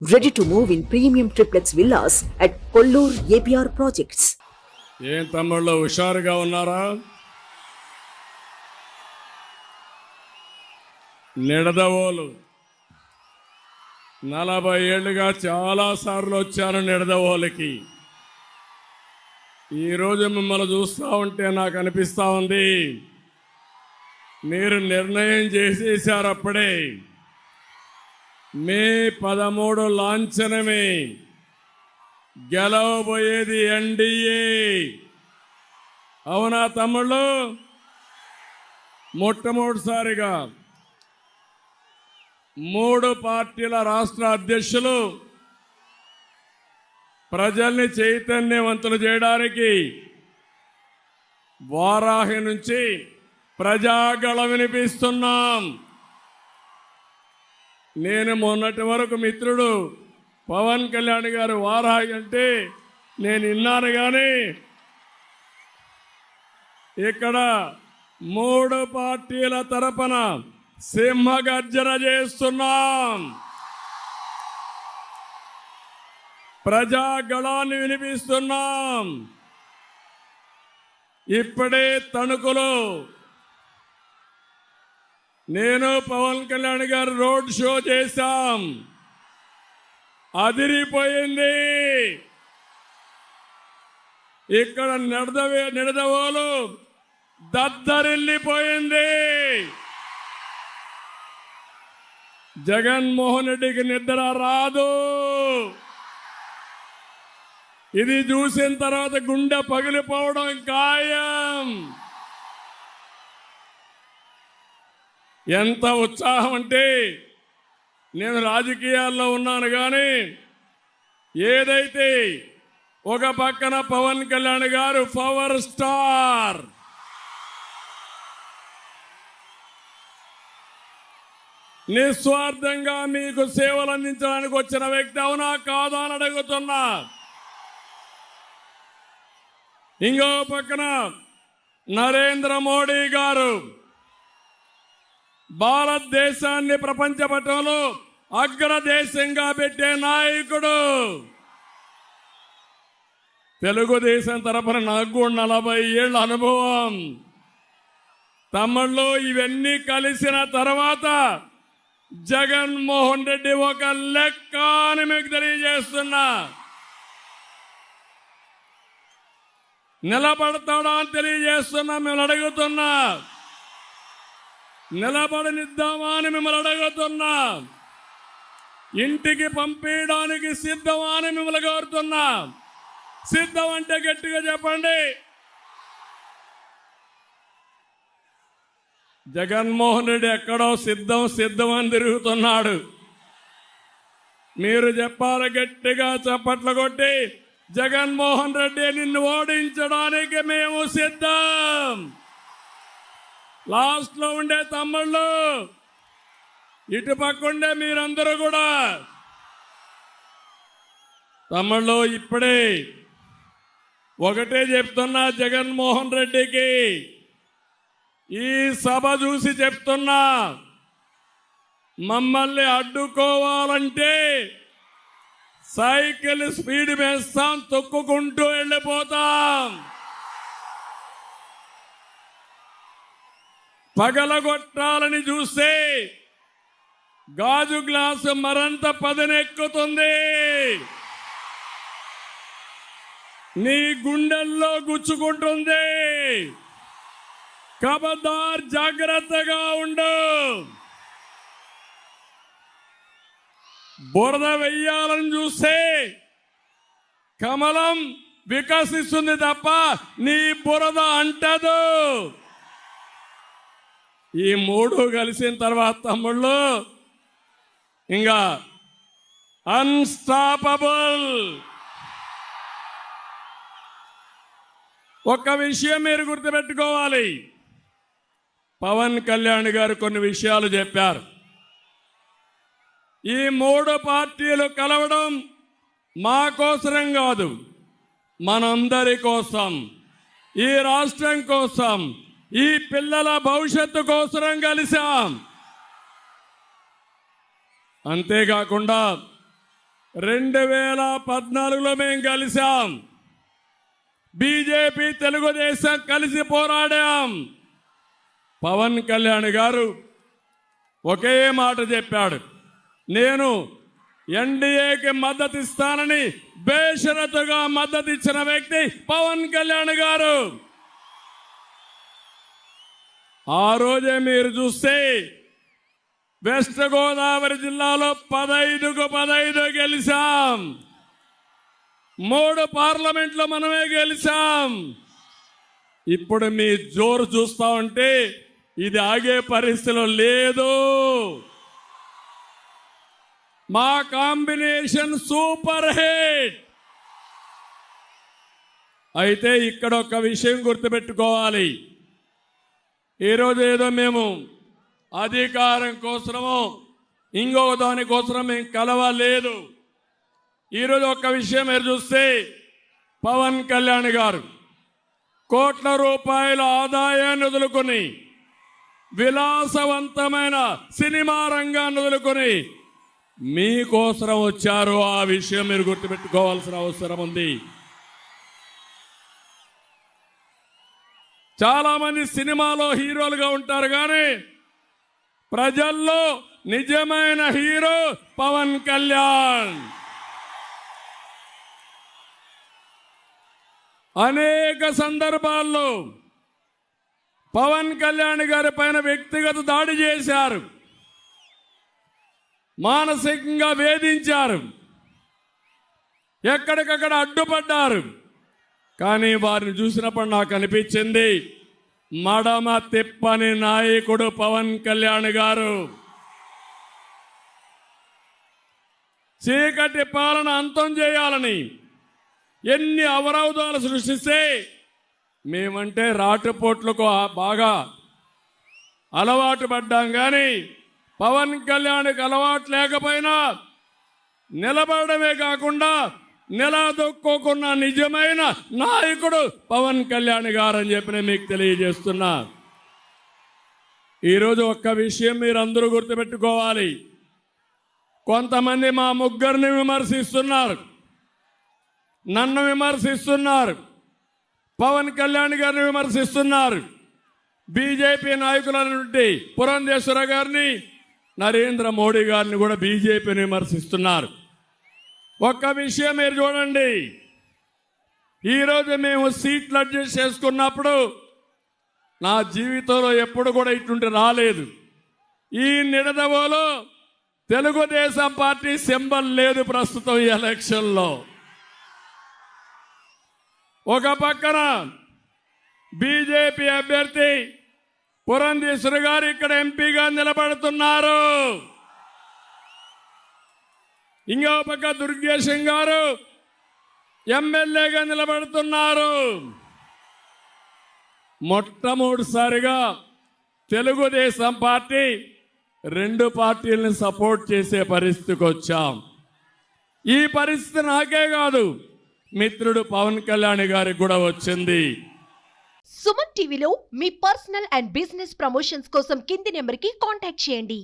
Ready to move in premium triplex villas at Kollur APR Projects. ఏం తమ్ముళ్ళు హుషారుగా ఉన్నారా? నిడదవోలు 40 ఏళ్ళుగా చాలా సార్లు వచ్చాను నిడదవోలుకి. ఈరోజు మిమ్మల్ని చూస్తూ ఉంటే నాకు అనిపిస్తూ ఉంది, మీరు నిర్ణయం చేసేశారు అప్పుడే. మే 13 లాంఛనమే, గెలవబోయేది ఎన్డీఏ. అవునా తమ్ముళ్ళు? మొట్టమొదటిసారిగా 3 పార్టీల రాష్ట్ర అధ్యక్షులు ప్రజల్ని చైతన్యవంతులు చేయడానికి వారాహి నుంచి ప్రజాగళం వినిపిస్తున్నాం. నేను మొన్నటి వరకు మిత్రుడు పవన్ కళ్యాణ్ గారు వారాహి అంటే నేను విన్నాను, కానీ ఇక్కడ 3 పార్టీల తరపున సింహగర్జన చేస్తున్నాం. ప్రజాగళాన్ని వినిపిస్తున్నాం. ఇప్పుడే తణుకులో నేను పవన్ కళ్యాణ్ గారు రోడ్ షో చేశాం. అదిరిపోయింది. ఇక్కడ నిడదవోలు దద్దరిల్లిపోయింది. జగన్మోహన్ రెడ్డికి నిద్ర రాదు. ఇది చూసిన తర్వాత గుండె పగిలిపోవడం ఖాయం. ఎంత ఉత్సాహం అంటే, నేను రాజకీయాల్లో ఉన్నాను, కానీ ఏదైతే ఒక పక్కన పవన్ కళ్యాణ్ గారు పవర్ స్టార్, నిస్వార్థంగా మీకు సేవలు అందించడానికి వచ్చిన వ్యక్తి, అవునా కాదా అని అడుగుతున్నా. ఇంకో పక్కన నరేంద్ర మోడీ గారు భారతదేశాన్ని ప్రపంచ పటంలో అగ్రదేశంగా పెట్టే నాయకుడు. తెలుగుదేశం తరపున నాకు కూడా 40 ఏళ్ల అనుభవం. తమ్ముళ్ళు, ఇవన్నీ కలిసిన తర్వాత జగన్మోహన్ రెడ్డి ఒక లెక్క అని మీకు తెలియజేస్తున్నా. నిలబడతాడా అని తెలియజేస్తున్నా. మిమ్మల్ని అడుగుతున్నా, నిలబడనిద్దామా అని మిమ్మల్ని అడుగుతున్నా. ఇంటికి పంపించడానికి సిద్ధమా అని మిమ్మల్ని కోరుతున్నా. సిద్ధం అంటే గట్టిగా చెప్పండి. జగన్మోహన్ రెడ్డి ఎక్కడో సిద్ధం అని తిరుగుతున్నాడు. మీరు చెప్పాలి గట్టిగా, చప్పట్లు కొట్టి, జగన్మోహన్ రెడ్డి నిన్ను ఓడించడానికి మేము సిద్ధం. లాస్ట్ లో ఉండే తమ్ముళ్ళు, ఇటు పక్కుండే మీరందరూ కూడా తమ్ముళ్ళు, ఇప్పుడే ఒకటే చెప్తున్నా జగన్మోహన్ రెడ్డికి, ఈ సభ చూసి చెప్తున్నా, మమ్మల్ని అడ్డుకోవాలంటే సైకిల్ స్పీడ్ వేస్తాం, తొక్కుకుంటూ వెళ్ళిపోతాం. పగలగొట్టాలని చూస్తే గాజు గ్లాసు మరంత పదనెక్కుతుంది. నీ గుండెల్లో గుచ్చుకుంటుంది. ఖబర్దార్, జాగ్రత్తగా ఉండు. బురద వెయ్యాలని చూస్తే కమలం వికసిస్తుంది తప్ప నీ బురద అంటదు. ఈ 3 కలిసిన తర్వాత తమ్ముళ్ళు ఇంకా అన్స్టాపబుల్. ఒక్క విషయం మీరు గుర్తుపెట్టుకోవాలి. పవన్ కళ్యాణ్ గారు కొన్ని విషయాలు చెప్పారు. ఈ 3 పార్టీలు కలవడం మా కోసరం కాదు, మనందరి కోసం, ఈ రాష్ట్రం కోసం, ఈ పిల్లల భవిష్యత్తు కోసం కలిశాం. అంతేకాకుండా 2014లో మేము కలిసాం. బీజేపీ తెలుగుదేశం కలిసి పోరాడాం. పవన్ కళ్యాణ్ గారు ఒకే మాట చెప్పాడు, నేను ఎన్డీఏకి మద్దతు ఇస్తానని బేషరతుగా మద్దతు ఇచ్చిన వ్యక్తి పవన్ కళ్యాణ్ గారు. ఆ రోజే మీరు చూస్తే వెస్ట్ గోదావరి జిల్లాలో 15కు 15 గెలిచాం. 3 పార్లమెంట్లో మనమే గెలిచాం. ఇప్పుడు మీ జోరు చూస్తా ఉంటే ఇది ఆగే పరిస్థితిలో లేదు. మా కాంబినేషన్ సూపర్ హిట్. అయితే ఇక్కడ ఒక విషయం గుర్తుపెట్టుకోవాలి. ఈరోజు ఏదో మేము అధికారం కోసమో ఇంకొక దానికోసం మేము కలవలేదు. ఈరోజు ఒక్క విషయం మీరు చూస్తే పవన్ కళ్యాణ్ గారు కోట్ల రూపాయల ఆదాయాన్ని వదులుకొని విలాసవంతమైన సినిమా రంగాన్ని వదులుకొని మీకోసం వచ్చారు. ఆ విషయం మీరు గుర్తుపెట్టుకోవాల్సిన అవసరం ఉంది. చాలా మంది సినిమాలో హీరోలుగా ఉంటారు కానీ ప్రజల్లో నిజమైన హీరో పవన్ కళ్యాణ్. అనేక సందర్భాల్లో పవన్ కళ్యాణ్ గారి పైన వ్యక్తిగత దాడి చేశారు, మానసికంగా వేధించారు, ఎక్కడికక్కడ అడ్డుపడ్డారు. కానీ వారిని చూసినప్పుడు నాకు అనిపించింది, మడమ తిప్పని నాయకుడు పవన్ కళ్యాణ్ గారు. చీకటి పాలన అంతం చేయాలని ఎన్ని అవరోధాలు సృష్టిస్తే మేమంటే రాటుపోట్లకు బాగా అలవాటు పడ్డాం. కానీ పవన్ కళ్యాణ్కి అలవాటు లేకపోయినా నిలబడమే కాకుండా నిలదొక్కున్న నిజమైన నాయకుడు పవన్ కళ్యాణ్ గారు అని చెప్పి నేను మీకు తెలియజేస్తున్నా. ఈరోజు ఒక్క విషయం మీరందరూ గుర్తుపెట్టుకోవాలి. కొంతమంది మా ముగ్గురిని విమర్శిస్తున్నారు, నన్ను విమర్శిస్తున్నారు, పవన్ కళ్యాణ్ గారిని విమర్శిస్తున్నారు. బీజేపీ నాయకులైనటువంటి పురంధేశ్వర గారిని, నరేంద్ర మోడీ గారిని కూడా బీజేపీని విమర్శిస్తున్నారు. ఒక్క విషయం మీరు చూడండి, ఈరోజు మేము సీట్లు అడ్జస్ట్ చేసుకున్నప్పుడు నా జీవితంలో ఎప్పుడు కూడా ఇటువంటి రాలేదు. ఈ నిడదవోలో తెలుగుదేశం పార్టీ సింబల్ లేదు ప్రస్తుతం ఈ ఎలక్షన్లో. ఒక పక్కన బీజేపీ అభ్యర్థి పురంధేశ్వర గారు ఇక్కడ ఎంపీగా నిలబడుతున్నారు. ఇంకో పక్క దుర్గేశం గారు ఎమ్మెల్యేగా నిలబడుతున్నారు. మొట్టమొదటిసారిగా తెలుగుదేశం పార్టీ 2 పార్టీలను సపోర్ట్ చేసే పరిస్థితికి వచ్చాం. ఈ పరిస్థితి నాకే కాదు, మిత్రుడు పవన్ కళ్యాణ్ గారికి కూడా వచ్చింది. సుమన్ టీవీలో మీ పర్సనల్ అండ్ బిజినెస్ ప్రమోషన్స్ కోసం కింది నెంబర్కి కాంటాక్ట్ చేయండి.